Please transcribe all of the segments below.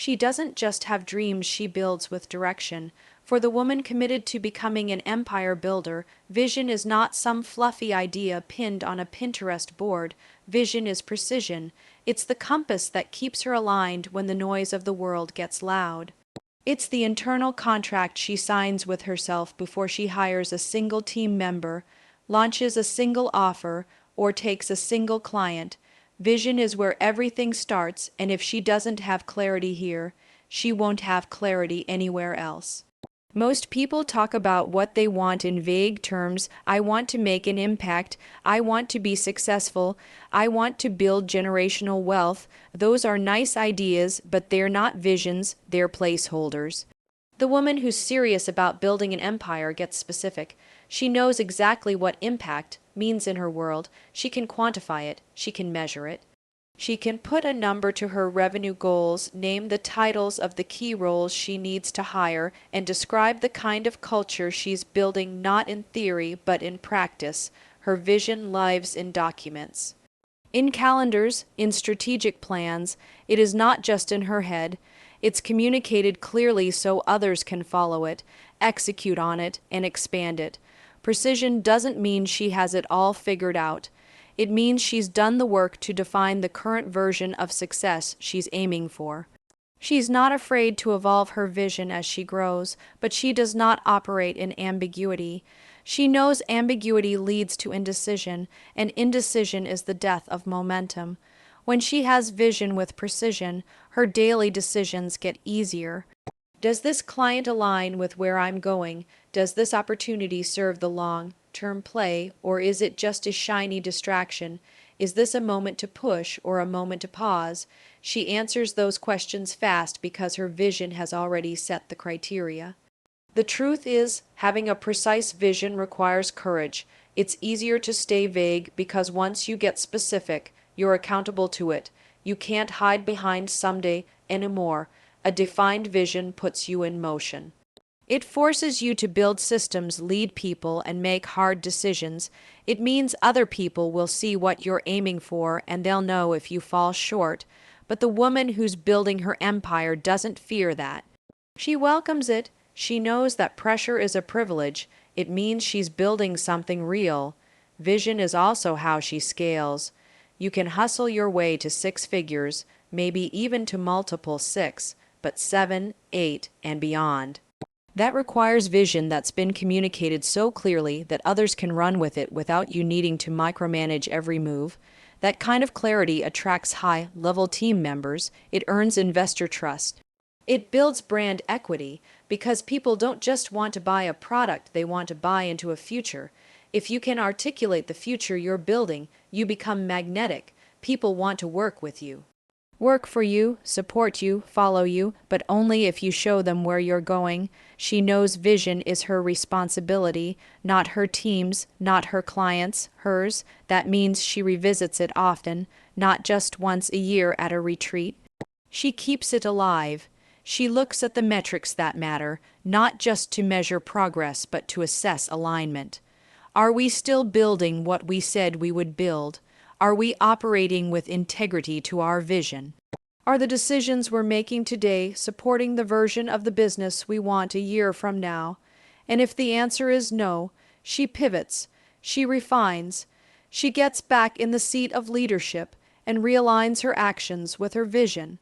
She doesn't just have dreams, she builds with direction. For the woman committed to becoming an empire builder, vision is not some fluffy idea pinned on a Pinterest board. Vision is precision. It's the compass that keeps her aligned when the noise of the world gets loud. It's the internal contract she signs with herself before she hires a single team member, launches a single offer, or takes a single client. Vision is where everything starts, and if she doesn't have clarity here, she won't have clarity anywhere else. Most people talk about what they want in vague terms. I want to make an impact. I want to be successful. I want to build generational wealth. Those are nice ideas, but they're not visions, they're placeholders. The woman who's serious about building an empire gets specific. She knows exactly what impact means in her world. She can quantify it. She can measure it. She can put a number to her revenue goals, name the titles of the key roles she needs to hire, and describe the kind of culture she's building not in theory but in practice. Her vision lives in documents. In calendars, in strategic plans, it is not just in her head. It's communicated clearly so others can follow it, execute on it, and expand it. Precision doesn't mean she has it all figured out. It means she's done the work to define the current version of success she's aiming for. She's not afraid to evolve her vision as she grows, but she does not operate in ambiguity. She knows ambiguity leads to indecision, and indecision is the death of momentum. When she has vision with precision, her daily decisions get easier. Does this client align with where I'm going? Does this opportunity serve the long-term play, or is it just a shiny distraction? Is this a moment to push or a moment to pause? She answers those questions fast because her vision has already set the criteria. The truth is, having a precise vision requires courage. It's easier to stay vague because once you get specific, you're accountable to it. You can't hide behind someday anymore. A defined vision puts you in motion. It forces you to build systems, lead people, and make hard decisions. It means other people will see what you're aiming for and they'll know if you fall short. But the woman who's building her empire doesn't fear that. She welcomes it. She knows that pressure is a privilege. It means she's building something real. Vision is also how she scales. You can hustle your way to 6 figures, maybe even to multiple 6, but 7, 8, and beyond. That requires vision that's been communicated so clearly that others can run with it without you needing to micromanage every move. That kind of clarity attracts high-level team members. It earns investor trust. It builds brand equity because people don't just want to buy a product, they want to buy into a future. If you can articulate the future you're building, you become magnetic. People want to work with you. Work for you, support you, follow you, but only if you show them where you're going. She knows vision is her responsibility, not her team's, not her clients', hers. That means she revisits it often, not just once a year at a retreat. She keeps it alive. She looks at the metrics that matter, not just to measure progress, but to assess alignment. Are we still building what we said we would build? Are we operating with integrity to our vision? Are the decisions we're making today supporting the version of the business we want a year from now? And if the answer is no, she pivots, she refines, she gets back in the seat of leadership and realigns her actions with her vision.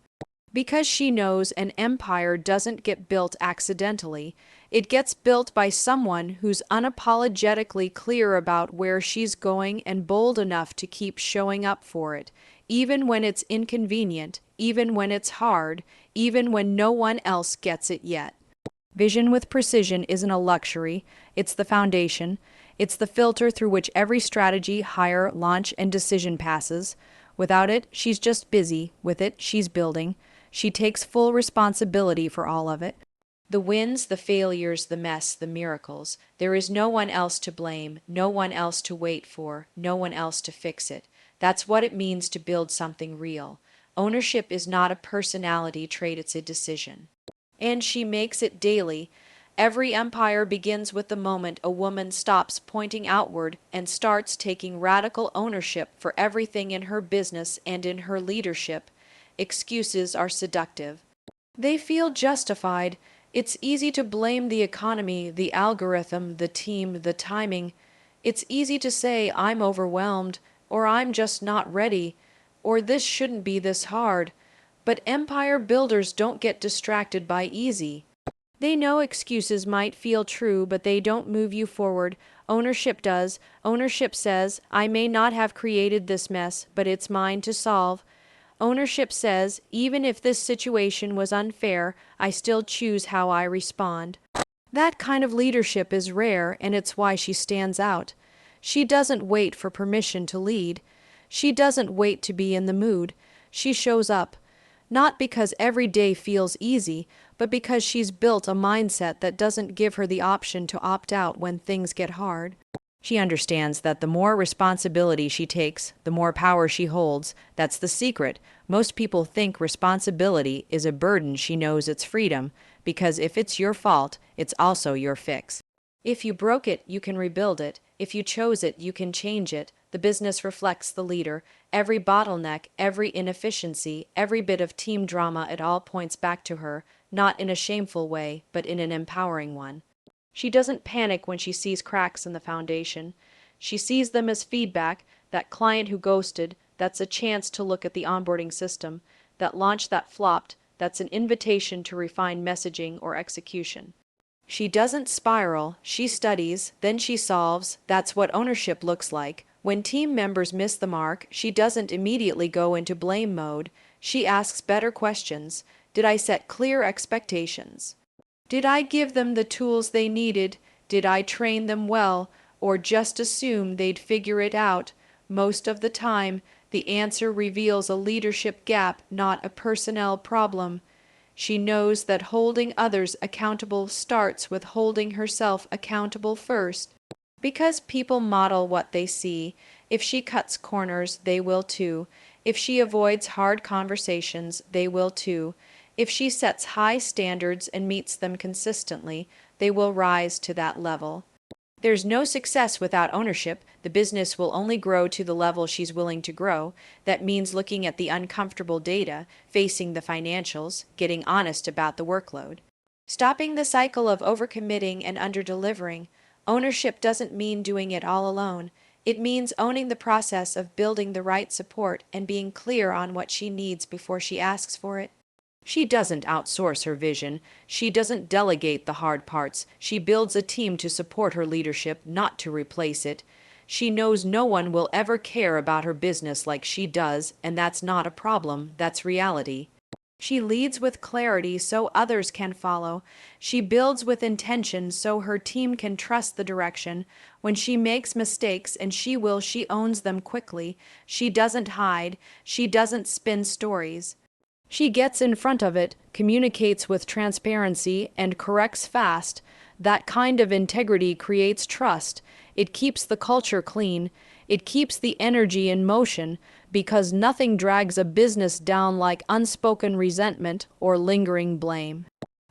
Because she knows an empire doesn't get built accidentally, it gets built by someone who's unapologetically clear about where she's going and bold enough to keep showing up for it, even when it's inconvenient, even when it's hard, even when no one else gets it yet. Vision with precision isn't a luxury, it's the foundation. It's the filter through which every strategy, hire, launch, and decision passes. Without it, she's just busy. With it, she's building. She takes full responsibility for all of it. The wins, the failures, the mess, the miracles. There is no one else to blame, no one else to wait for, no one else to fix it. That's what it means to build something real. Ownership is not a personality trait, it's a decision. And she makes it daily. Every empire begins with the moment a woman stops pointing outward and starts taking radical ownership for everything in her business and in her leadership. Excuses are seductive. They feel justified. It's easy to blame the economy, the algorithm, the team, the timing. It's easy to say, I'm overwhelmed, or I'm just not ready, or this shouldn't be this hard. But empire builders don't get distracted by easy. They know excuses might feel true, but they don't move you forward. Ownership does. Ownership says, I may not have created this mess, but it's mine to solve. Ownership says, even if this situation was unfair, I still choose how I respond. That kind of leadership is rare, and it's why she stands out. She doesn't wait for permission to lead. She doesn't wait to be in the mood. She shows up. Not because every day feels easy, but because she's built a mindset that doesn't give her the option to opt out when things get hard. She understands that the more responsibility she takes, the more power she holds. That's the secret. Most people think responsibility is a burden. She knows it's freedom, because if it's your fault, it's also your fix. If you broke it, you can rebuild it. If you chose it, you can change it. The business reflects the leader. Every bottleneck, every inefficiency, every bit of team drama, it all points back to her, not in a shameful way, but in an empowering one. She doesn't panic when she sees cracks in the foundation. She sees them as feedback. That client who ghosted, that's a chance to look at the onboarding system. That launch that flopped, that's an invitation to refine messaging or execution. She doesn't spiral, she studies, then she solves. That's what ownership looks like. When team members miss the mark, she doesn't immediately go into blame mode. She asks better questions. Did I set clear expectations? Did I give them the tools they needed? Did I train them well? Or just assume they'd figure it out? Most of the time, the answer reveals a leadership gap, not a personnel problem. She knows that holding others accountable starts with holding herself accountable first. Because people model what they see. If she cuts corners, they will too. If she avoids hard conversations, they will too. If she sets high standards and meets them consistently, they will rise to that level. There's no success without ownership. The business will only grow to the level she's willing to grow. That means looking at the uncomfortable data, facing the financials, getting honest about the workload. Stopping the cycle of overcommitting and underdelivering. Ownership doesn't mean doing it all alone. It means owning the process of building the right support and being clear on what she needs before she asks for it. She doesn't outsource her vision. She doesn't delegate the hard parts. She builds a team to support her leadership, not to replace it. She knows no one will ever care about her business like she does, and that's not a problem, that's reality. She leads with clarity so others can follow. She builds with intention so her team can trust the direction. When she makes mistakes, and she will, she owns them quickly. She doesn't hide. She doesn't spin stories. She gets in front of it, communicates with transparency, and corrects fast. That kind of integrity creates trust. It keeps the culture clean. It keeps the energy in motion, because nothing drags a business down like unspoken resentment or lingering blame.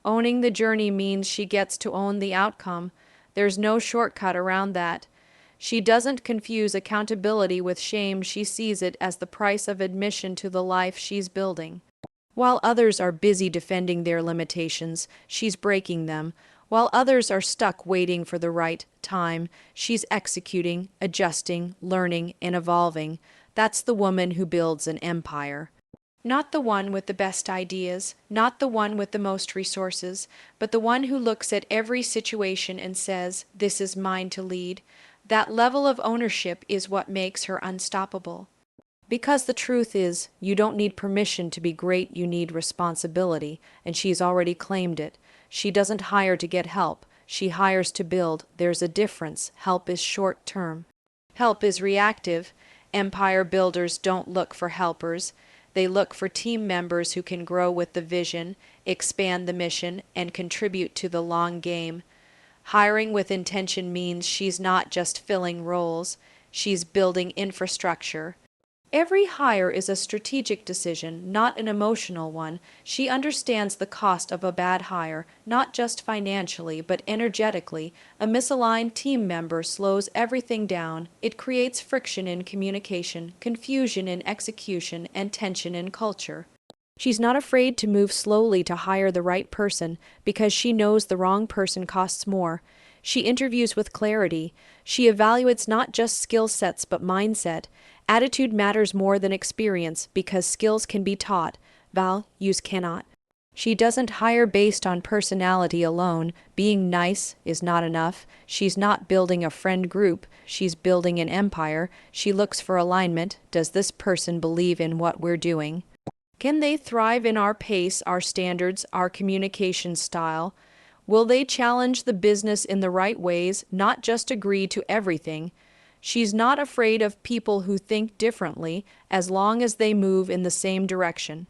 Owning the journey means she gets to own the outcome. There's no shortcut around that. She doesn't confuse accountability with shame. She sees it as the price of admission to the life she's building. While others are busy defending their limitations, she's breaking them. While others are stuck waiting for the right time, she's executing, adjusting, learning, and evolving. That's the woman who builds an empire. Not the one with the best ideas, not the one with the most resources, but the one who looks at every situation and says, "This is mine to lead." That level of ownership is what makes her unstoppable. Because the truth is, you don't need permission to be great, you need responsibility, and she's already claimed it. She doesn't hire to get help, she hires to build. There's a difference. Help is short-term. Help is reactive. Empire builders don't look for helpers. They look for team members who can grow with the vision, expand the mission, and contribute to the long game. Hiring with intention means she's not just filling roles, she's building infrastructure. Every hire is a strategic decision, not an emotional one. She understands the cost of a bad hire, not just financially, but energetically. A misaligned team member slows everything down. It creates friction in communication, confusion in execution, and tension in culture. She's not afraid to move slowly to hire the right person because she knows the wrong person costs more. She interviews with clarity. She evaluates not just skill sets but mindset. Attitude matters more than experience because skills can be taught, values cannot. She doesn't hire based on personality alone. Being nice is not enough. She's not building a friend group, she's building an empire. She looks for alignment. Does this person believe in what we're doing? Can they thrive in our pace, our standards, our communication style? Will they challenge the business in the right ways, not just agree to everything? She's not afraid of people who think differently as long as they move in the same direction.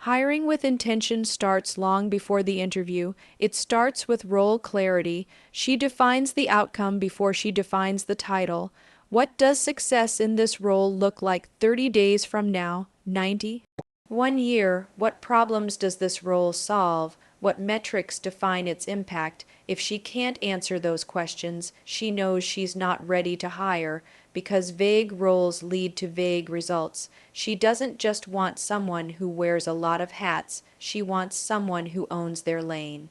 Hiring with intention starts long before the interview. It starts with role clarity. She defines the outcome before she defines the title. What does success in this role look like 30 days from now, 90? 1 year, what problems does this role solve? What metrics define its impact? If she can't answer those questions, she knows she's not ready to hire, because vague roles lead to vague results. She doesn't just want someone who wears a lot of hats, she wants someone who owns their lane.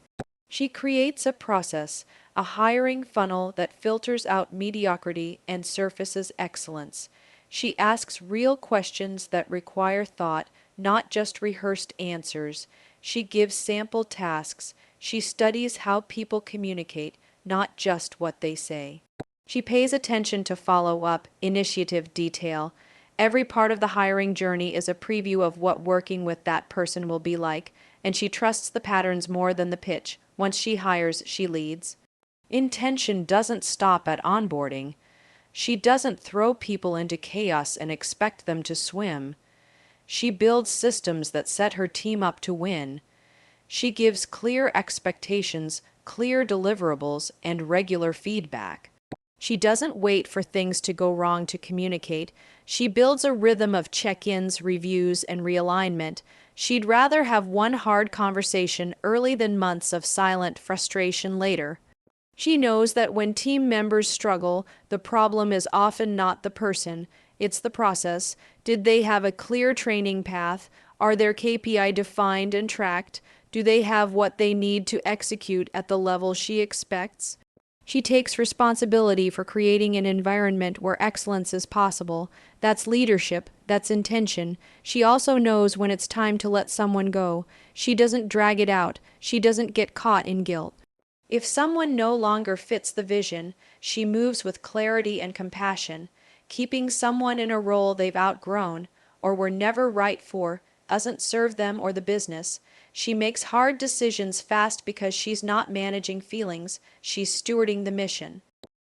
She creates a process, a hiring funnel that filters out mediocrity and surfaces excellence. She asks real questions that require thought, not just rehearsed answers. She gives sample tasks. She studies how people communicate, not just what they say. She pays attention to follow-up, initiative detail. Every part of the hiring journey is a preview of what working with that person will be like, and she trusts the patterns more than the pitch. Once she hires, she leads. Intention doesn't stop at onboarding. She doesn't throw people into chaos and expect them to swim. She builds systems that set her team up to win. She gives clear expectations, clear deliverables, and regular feedback. She doesn't wait for things to go wrong to communicate. She builds a rhythm of check-ins, reviews, and realignment. She'd rather have one hard conversation early than months of silent frustration later. She knows that when team members struggle, the problem is often not the person, it's the process. Did they have a clear training path? Are their KPI defined and tracked? Do they have what they need to execute at the level she expects? She takes responsibility for creating an environment where excellence is possible. That's leadership, that's intention. She also knows when it's time to let someone go. She doesn't drag it out. She doesn't get caught in guilt. If someone no longer fits the vision, she moves with clarity and compassion. Keeping someone in a role they've outgrown or were never right for doesn't serve them or the business. She makes hard decisions fast because she's not managing feelings, she's stewarding the mission.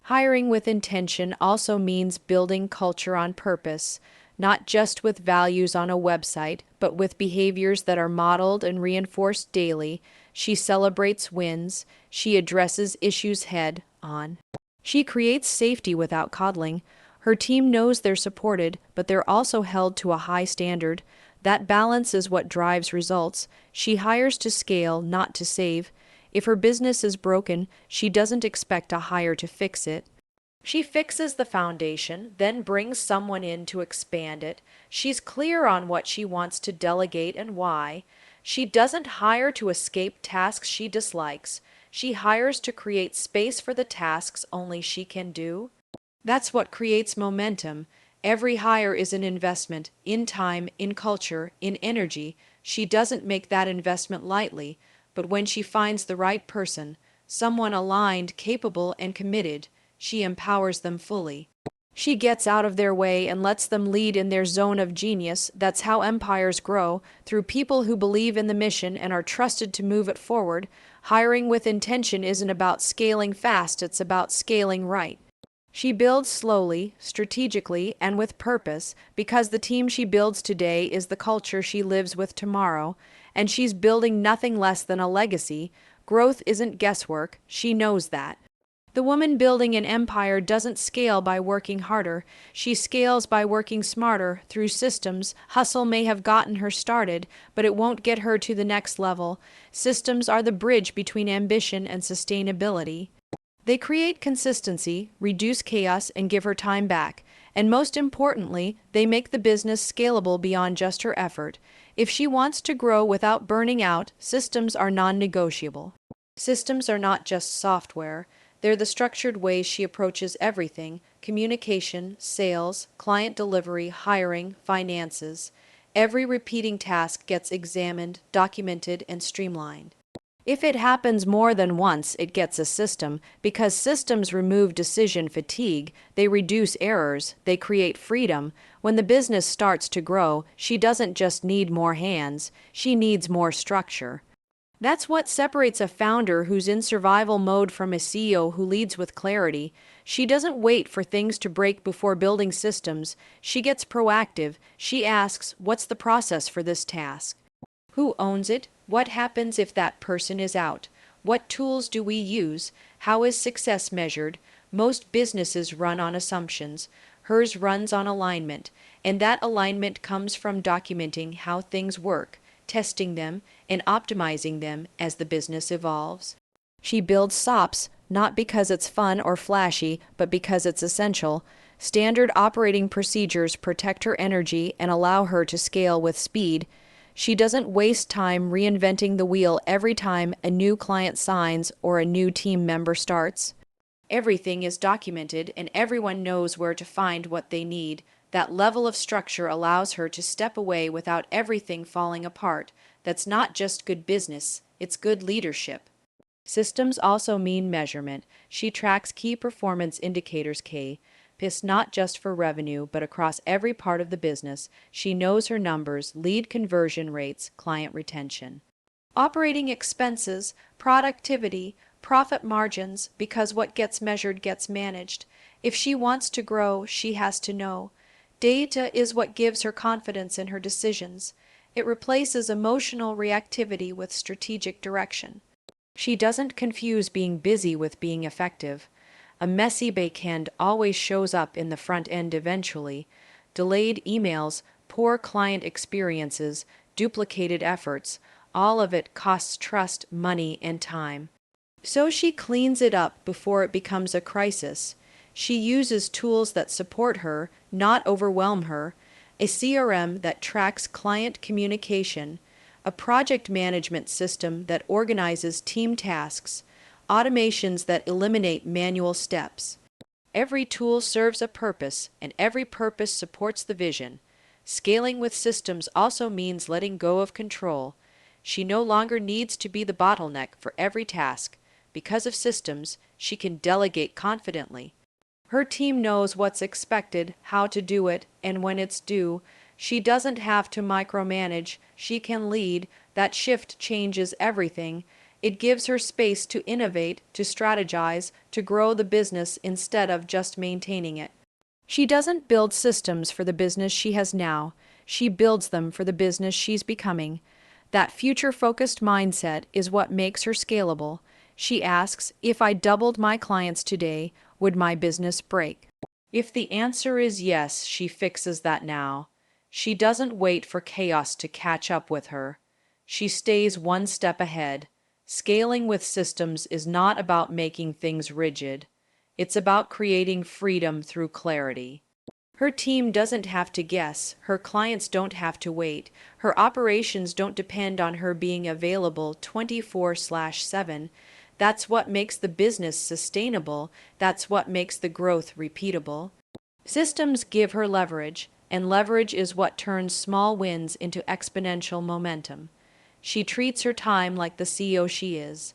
Hiring with intention also means building culture on purpose, not just with values on a website, but with behaviors that are modeled and reinforced daily. She celebrates wins. She addresses issues head on. She creates safety without coddling. Her team knows they're supported, but they're also held to a high standard. That balance is what drives results. She hires to scale, not to save. If her business is broken, she doesn't expect a hire to fix it. She fixes the foundation, then brings someone in to expand it. She's clear on what she wants to delegate and why. She doesn't hire to escape tasks she dislikes. She hires to create space for the tasks only she can do. That's what creates momentum. Every hire is an investment in time, in culture, in energy. She doesn't make that investment lightly, but when she finds the right person, someone aligned, capable, and committed, she empowers them fully. She gets out of their way and lets them lead in their zone of genius. That's how empires grow, through people who believe in the mission and are trusted to move it forward. Hiring with intention isn't about scaling fast, it's about scaling right. She builds slowly, strategically, and with purpose, because the team she builds today is the culture she lives with tomorrow, and she's building nothing less than a legacy. Growth isn't guesswork, she knows that. The woman building an empire doesn't scale by working harder, she scales by working smarter, through systems. Hustle may have gotten her started, but it won't get her to the next level. Systems are the bridge between ambition and sustainability. They create consistency, reduce chaos, and give her time back. And most importantly, they make the business scalable beyond just her effort. If she wants to grow without burning out, systems are non-negotiable. Systems are not just software, they're the structured ways she approaches everything: communication, sales, client delivery, hiring, finances. Every repeating task gets examined, documented, and streamlined. If it happens more than once, it gets a system, because systems remove decision fatigue, they reduce errors, they create freedom. When the business starts to grow, she doesn't just need more hands, she needs more structure. That's what separates a founder who's in survival mode from a CEO who leads with clarity. She doesn't wait for things to break before building systems. She gets proactive. She asks, what's the process for this task? Who owns it? What happens if that person is out? What tools do we use? How is success measured? Most businesses run on assumptions. Hers runs on alignment, and that alignment comes from documenting how things work, testing them, and optimizing them as the business evolves. She builds SOPs, not because it's fun or flashy, but because it's essential. Standard operating procedures protect her energy and allow her to scale with speed. She doesn't waste time reinventing the wheel every time a new client signs or a new team member starts. Everything is documented and everyone knows where to find what they need. That level of structure allows her to step away without everything falling apart. That's not just good business, it's good leadership. Systems also mean measurement. She tracks key performance indicators KPIs not just for revenue, but across every part of the business. She knows her numbers: lead conversion rates, client retention, operating expenses, productivity, profit margins, because what gets measured gets managed. If she wants to grow, she has to know. Data is what gives her confidence in her decisions. It replaces emotional reactivity with strategic direction. She doesn't confuse being busy with being effective. A messy backend always shows up in the front end eventually. Delayed emails, poor client experiences, duplicated efforts, all of it costs trust, money, and time. So she cleans it up before it becomes a crisis. She uses tools that support her, not overwhelm her: a CRM that tracks client communication, a project management system that organizes team tasks, automations that eliminate manual steps. Every tool serves a purpose, and every purpose supports the vision. Scaling with systems also means letting go of control. She no longer needs to be the bottleneck for every task. Because of systems, she can delegate confidently. Her team knows what's expected, how to do it, and when it's due. She doesn't have to micromanage, she can lead. That shift changes everything. It gives her space to innovate, to strategize, to grow the business instead of just maintaining it. She doesn't build systems for the business she has now. She builds them for the business she's becoming. That future-focused mindset is what makes her scalable. She asks, if I doubled my clients today, would my business break? If the answer is yes, she fixes that now. She doesn't wait for chaos to catch up with her. She stays one step ahead. Scaling with systems is not about making things rigid. It's about creating freedom through clarity. Her team doesn't have to guess. Her clients don't have to wait. Her operations don't depend on her being available 24/7. That's what makes the business sustainable. That's what makes the growth repeatable. Systems give her leverage, and leverage is what turns small wins into exponential momentum. She treats her time like the CEO she is.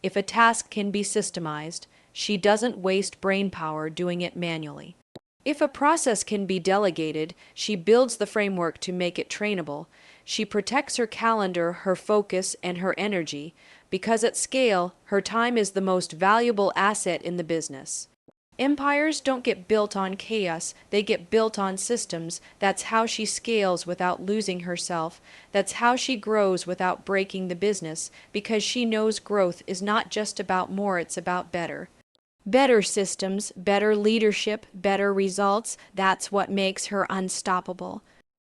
If a task can be systemized, she doesn't waste brainpower doing it manually. If a process can be delegated, she builds the framework to make it trainable. She protects her calendar, her focus, and her energy, because at scale, her time is the most valuable asset in the business. Empires don't get built on chaos, they get built on systems. That's how she scales without losing herself. That's how she grows without breaking the business, because she knows growth is not just about more, it's about better. Better systems, better leadership, better results, that's what makes her unstoppable.